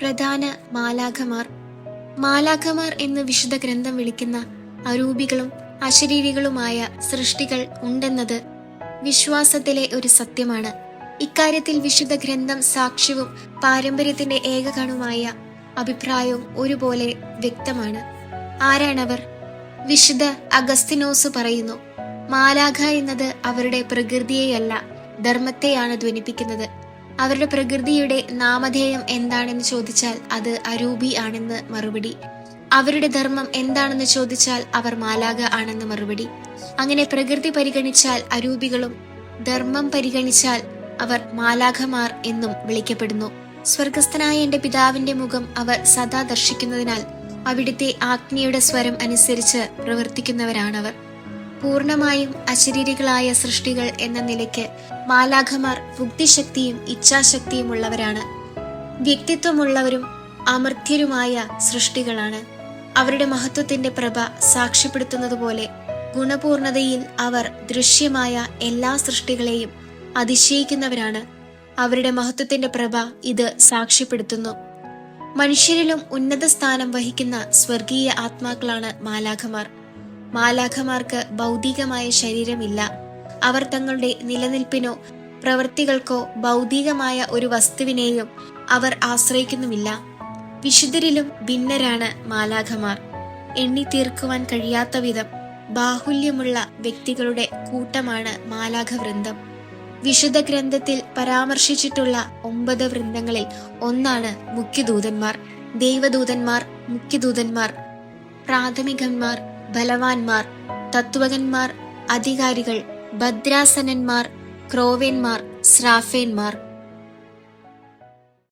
പ്രധാന മാലാഖമാർ. മാലാഖമാർ എന്ന് വിശുദ്ധ ഗ്രന്ഥം വിളിക്കുന്ന അരൂപികളും അശരീരികളുമായ സൃഷ്ടികൾ ഉണ്ടെന്നത് വിശ്വാസത്തിലെ ഒരു സത്യമാണ്. ഇക്കാര്യത്തിൽ വിശുദ്ധ ഗ്രന്ഥം സാക്ഷ്യവും പാരമ്പര്യത്തിന്റെ ഏകകണുമായ അഭിപ്രായവും ഒരുപോലെ വ്യക്തമാണ്. ആരാണവർ? വിശുദ്ധ അഗസ്തിനോസ് പറയുന്നു, മാലാഖ എന്നത് അവരുടെ പ്രകൃതിയെയല്ല, ധർമ്മത്തെയാണ് ധ്വനിപ്പിക്കുന്നത്. അവരുടെ പ്രകൃതിയുടെ നാമധേയം എന്താണെന്ന് ചോദിച്ചാൽ അത് അരൂപി ആണെന്ന് മറുപടി. അവരുടെ ധർമ്മം എന്താണെന്ന് ചോദിച്ചാൽ അവർ മാലാഖ ആണെന്ന് മറുപടി. അങ്ങനെ പ്രകൃതി പരിഗണിച്ചാൽ അരൂപികളും ധർമ്മം പരിഗണിച്ചാൽ അവർ മാലാഖമാർ എന്നും വിളിക്കപ്പെടുന്നു. സ്വർഗസ്ഥനായ എന്റെ പിതാവിന്റെ മുഖം അവർ സദാ ദർശിക്കുന്നതിനാൽ അവിടുത്തെ ആജ്ഞയുടെ സ്വരം അനുസരിച്ച് പ്രവർത്തിക്കുന്നവരാണവർ. പൂർണമായും അശരീരികളായ സൃഷ്ടികൾ എന്ന നിലയ്ക്ക് മാലാഖമാർ ബുദ്ധിശക്തിയും ഇച്ഛാശക്തിയും ഉള്ളവരാണ്. വ്യക്തിത്വമുള്ളവരും അമർത്യരുമായ സൃഷ്ടികളാണ്. അവരുടെ മഹത്വത്തിന്റെ പ്രഭ സാക്ഷ്യപ്പെടുത്തുന്നതുപോലെ ഗുണപൂർണതയിൽ അവർ ദൃശ്യമായ എല്ലാ സൃഷ്ടികളെയും അതിശയിക്കുന്നവരാണ്. അവരുടെ മഹത്വത്തിന്റെ പ്രഭ ഇത് സാക്ഷ്യപ്പെടുത്തുന്നു. മനുഷ്യരിലും ഉന്നത സ്ഥാനം വഹിക്കുന്ന സ്വർഗീയ ആത്മാക്കളാണ് മാലാഖമാർ. മാലാഖമാർക്ക് ഭൗതികമായ ശരീരമില്ല. അവർ തങ്ങളുടെ നിലനിൽപ്പിനോ പ്രവൃത്തികൾക്കോ ഭൗതികമായ ഒരു വസ്തുവിനെയും അവർ ആശ്രയിക്കുന്നുമില്ല. വിശുദ്ധരിലും ഭിന്നരാണ് മാലാഖമാർ. എണ്ണി തീർക്കുവാൻ കഴിയാത്ത വിധം ബാഹുല്യമുള്ള വ്യക്തികളുടെ കൂട്ടമാണ് മാലാഖ വൃന്ദം. വിശുദ്ധ ഗ്രന്ഥത്തിൽ പരാമർശിച്ചിട്ടുള്ള 9 വൃന്ദങ്ങളിൽ ഒന്നാണ് മുഖ്യദൂതന്മാർ. ദൈവദൂതന്മാർ, മുഖ്യദൂതന്മാർ, പ്രാഥമികന്മാർ, ബലവാന്മാർ, തത്വകന്മാർ, അധികാരികൾ, ഭദ്രാസനന്മാർ, ക്രോവേന്മാർ, സ്രാഫേന്മാർ.